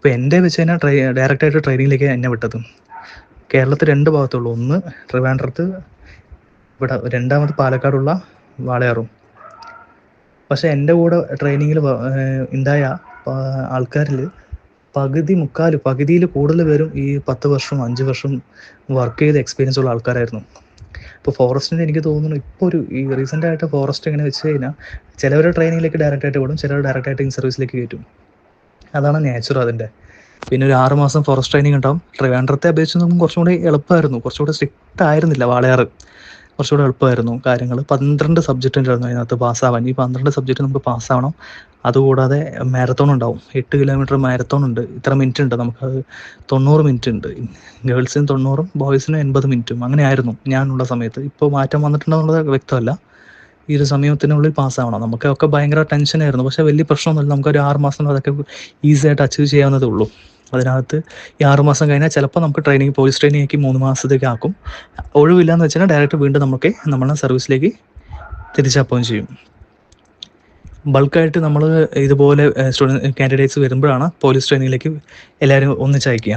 അപ്പോൾ എൻ്റെ വെച്ച് കഴിഞ്ഞാൽ ഡയറക്റ്റായിട്ട് ട്രെയിനിങ്ങിലേക്ക് എന്നെ വിട്ടത്. കേരളത്തിൽ 2 ഭാഗത്തുള്ളൂ. ഒന്ന് ട്രിവാൻഡ്രത്ത്, ഇവിടെ രണ്ടാമത് പാലക്കാടുള്ള വാളയാറും. പക്ഷേ എൻ്റെ കൂടെ ട്രെയിനിങ്ങിൽ ഉണ്ടായ ആൾക്കാരിൽ പകുതിയിൽ കൂടുതൽ പേരും ഈ 10 വർഷം 5 വർഷം വർക്ക് ചെയ്ത എക്സ്പീരിയൻസ് ഉള്ള ആൾക്കാരായിരുന്നു. ഇപ്പോൾ ഫോറസ്റ്റിന് എനിക്ക് തോന്നുന്നു ഇപ്പോൾ ഈ റീസെൻ്റായിട്ട് ഫോറസ്റ്റ് എങ്ങനെ വെച്ച് കഴിഞ്ഞാൽ ചിലവർ ട്രെയിനിങ്ങിലേക്ക് ഡയറക്റ്റായിട്ട് വിടും, ചിലർ ഡയറക്റ്റായിട്ട് ഇൻ സർവീസിലേക്ക് കയറ്റും. അതാണ് നേച്ചർ അതിൻ്റെ. പിന്നെ ഒരു 6 മാസം ഫോറസ്റ്റ് ട്രെയിനിങ് ഉണ്ടാവും. ട്രിവാൻഡ്രത്തെ അപേക്ഷിച്ച് നമുക്ക് കുറച്ചും കൂടി എളുപ്പമായിരുന്നു, കുറച്ചുകൂടി സ്ട്രിക്റ്റ് ആയിരുന്നില്ല വാളയാറ്. കുറച്ചുകൂടെ എളുപ്പമായിരുന്നു കാര്യങ്ങൾ. 12 സബ്ജക്റ്റ് ഉണ്ടായിരുന്നു അതിനകത്ത് പാസ്സാവാൻ. ഈ 12 സബ്ജക്റ്റ് നമുക്ക് പാസ്സാവണം. അതുകൂടാതെ മാരത്തോൺ ഉണ്ടാവും. 8 കിലോമീറ്റർ മാരത്തോൺ ഉണ്ട്. ഇത്ര മിനിറ്റ് ഉണ്ട് നമുക്കത്. 90 മിനിറ്റ് ഉണ്ട്. ഗേൾസിന് 90ഉം ബോയ്സിന് 80 മിനിറ്റും അങ്ങനെയായിരുന്നു ഞാനുള്ള സമയത്ത്. ഇപ്പോൾ മാറ്റം വന്നിട്ടുണ്ടോ എന്നുള്ളത് വ്യക്തമല്ല. ഈ ഒരു സമയത്തിനുള്ളിൽ പാസ്സാവണം. നമുക്കൊക്കെ ഭയങ്കര ടെൻഷനായിരുന്നു. പക്ഷേ വലിയ പ്രശ്നമൊന്നുമില്ല. നമുക്കൊരു 6 മാസം അതൊക്കെ ഈസി ആയിട്ട് അച്ചീവ് ചെയ്യാവുന്നതേ ഉള്ളൂ. അതിനകത്ത് ഈ 6 മാസം കഴിഞ്ഞാൽ ചിലപ്പോൾ നമുക്ക് പോലീസ് ട്രെയിനിങ് 3 മാസത്തേക്ക് ആക്കും. ഒഴിവില്ലാന്ന് വെച്ചാൽ ഡയറക്റ്റ് വീണ്ടും നമ്മളെ സർവീസിലേക്ക് തിരിച്ചപ്പോയിന്റ് ചെയ്യും. ബൾക്കായിട്ട് നമ്മൾ ഇതുപോലെ കാൻഡിഡേറ്റ്സ് വരുമ്പോഴാണ് പോലീസ് ട്രെയിനിങ്ങിലേക്ക് എല്ലാവരും ഒന്നിച്ചയക്കുക.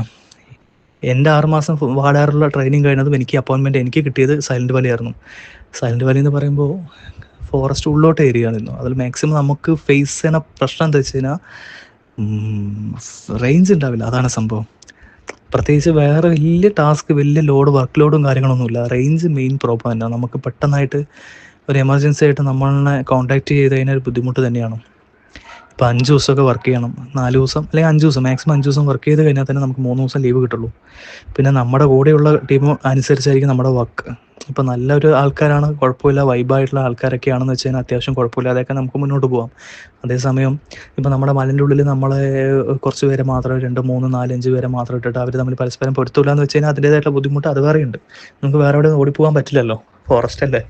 എൻ്റെ 6 മാസം വാടാറുള്ള ട്രെയിനിങ് കഴിഞ്ഞതും എനിക്ക് കിട്ടിയത് സൈലൻറ്റ് വാലി ആയിരുന്നു. സൈലൻറ്റ് വാലി എന്ന് പറയുമ്പോൾ ഫോറസ്റ്റ് ഉള്ളോട്ട് ഏരിയ ആയിരുന്നു. അതിൽ മാക്സിമം നമുക്ക് ഫേസ് ചെയ്യുന്ന പ്രശ്നം എന്താ വെച്ച് കഴിഞ്ഞാൽ റേഞ്ച് ഉണ്ടാവില്ല. അതാണ് സംഭവം. പ്രത്യേകിച്ച് വേറെ വലിയ വർക്ക് ലോഡും കാര്യങ്ങളൊന്നുമില്ല. റേഞ്ച് മെയിൻ പ്രോബ്ലം തന്നെ. നമുക്ക് പെട്ടെന്നായിട്ട് ഒരു എമർജൻസി ആയിട്ട് നമ്മളെ കോൺടാക്റ്റ് ചെയ്ത് കഴിഞ്ഞാൽ ഒരു ബുദ്ധിമുട്ട് തന്നെയാണ്. ഇപ്പോൾ 5 ദിവസമൊക്കെ വർക്ക് ചെയ്യണം, 4 ദിവസം അല്ലെങ്കിൽ 5 ദിവസം, മാക്സിമം 5 ദിവസം വർക്ക് ചെയ്ത് കഴിഞ്ഞാൽ തന്നെ നമുക്ക് 3 ദിവസം ലീവ് കിട്ടുള്ളൂ. പിന്നെ നമ്മുടെ കൂടെയുള്ള ടീം അനുസരിച്ചായിരിക്കും നമ്മുടെ വർക്ക്. ഇപ്പോൾ നല്ലൊരു ആൾക്കാരാണ്, കുഴപ്പമില്ല, വൈബായിട്ടുള്ള ആൾക്കാരൊക്കെയാണെന്ന് വെച്ച് കഴിഞ്ഞാൽ അത്യാവശ്യം കുഴപ്പമില്ലാതെയൊക്കെ നമുക്ക് മുന്നോട്ട് പോകാം. അതേസമയം ഇപ്പോൾ നമ്മുടെ മലൻ്റെ ഉള്ളിൽ നമ്മളെ കുറച്ച് പേരെ മാത്രം 2, 3, 4, 5 പേരെ മാത്രം ഇട്ടിട്ട് അവർ തമ്മിൽ പരസ്പരം പൊരുത്തമില്ല എന്ന് വെച്ച് കഴിഞ്ഞാൽ അതിൻ്റേതായിട്ടുള്ള ബുദ്ധിമുട്ട് അത് വേറെയുണ്ട്. നമുക്ക് വേറെ എവിടെ ഓടിപ്പോകാൻ പറ്റില്ലല്ലോ, ഫോറസ്റ്റ് അല്ലേ,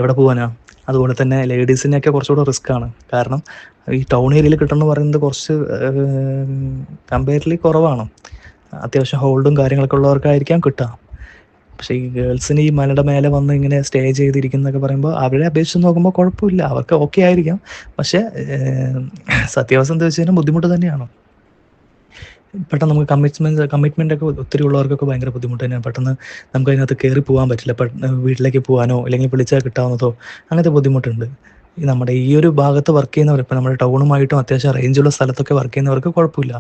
എവിടെ പോകാനാ. അതുപോലെ തന്നെ ലേഡീസിനെയൊക്കെ കുറച്ചുകൂടെ റിസ്ക് ആണ്. കാരണം ഈ ടൗൺ ഏരിയയിൽ കിട്ടണമെന്ന് പറയുന്നത് കുറച്ച് കമ്പാരിറ്റീവ്ലി കുറവാണ്. അത്യാവശ്യം ഹോൾഡും കാര്യങ്ങളൊക്കെ ഉള്ളവർക്കായിരിക്കാം കിട്ടുക. പക്ഷേ ഈ ഗേൾസിന് ഈ മലയുടെ മേലെ വന്ന് ഇങ്ങനെ സ്റ്റേ ചെയ്തിരിക്കുന്നതൊക്കെ പറയുമ്പോൾ അവരെ അപേക്ഷിച്ച് നോക്കുമ്പോൾ കുഴപ്പമില്ല, അവർക്ക് ഓക്കെ ആയിരിക്കാം. പക്ഷേ സത്യാവസ്ഥ എന്താ വെച്ച് കഴിഞ്ഞാൽ ബുദ്ധിമുട്ട് തന്നെയാണ്. പെട്ടെന്ന് നമുക്ക് കമ്മിറ്റ്മെൻ്റ് ഒക്കെ ഒത്തിരി ഉള്ളവർക്കൊക്കെ ഭയങ്കര ബുദ്ധിമുട്ട് തന്നെയാണ്. പെട്ടെന്ന് നമുക്ക് അതിനകത്ത് കയറി പോകാൻ പറ്റില്ല. വീട്ടിലേക്ക് പോകാനോ അല്ലെങ്കിൽ വിളിച്ചാൽ കിട്ടാവുന്നതോ അങ്ങനത്തെ ബുദ്ധിമുട്ടുണ്ട്. നമ്മുടെ ഈ ഒരു ഭാഗത്ത് വർക്ക് ചെയ്യുന്നവർ, ഇപ്പോൾ നമ്മുടെ ടൗണുമായിട്ടും അത്യാവശ്യം റേഞ്ചുള്ള സ്ഥലത്തൊക്കെ വർക്ക് ചെയ്യുന്നവർക്ക് കുഴപ്പമില്ല.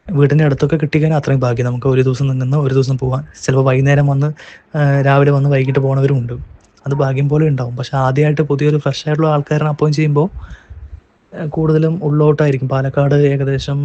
വീടിൻ്റെ അടുത്തൊക്കെ കിട്ടിക്കഴിഞ്ഞാൽ അത്രയും ഭാഗ്യം. നമുക്ക് ഒരു ദിവസം നിന്ന് ഒരു ദിവസം പോകാൻ, ചിലപ്പോൾ വൈകുന്നേരം വന്ന് രാവിലെ വന്ന് വൈകിട്ട് പോകുന്നവരും ഉണ്ട്. അത് ഭാഗ്യം പോലെ ഉണ്ടാവും. പക്ഷേ ആദ്യമായിട്ട് പുതിയൊരു ഫ്രഷ് ആയിട്ടുള്ള ആൾക്കാരെ അപ്പോയിൻറ്റ് ചെയ്യുമ്പോൾ കൂടുതലും ഉള്ളോട്ടായിരിക്കും. പാലക്കാട് ഏകദേശം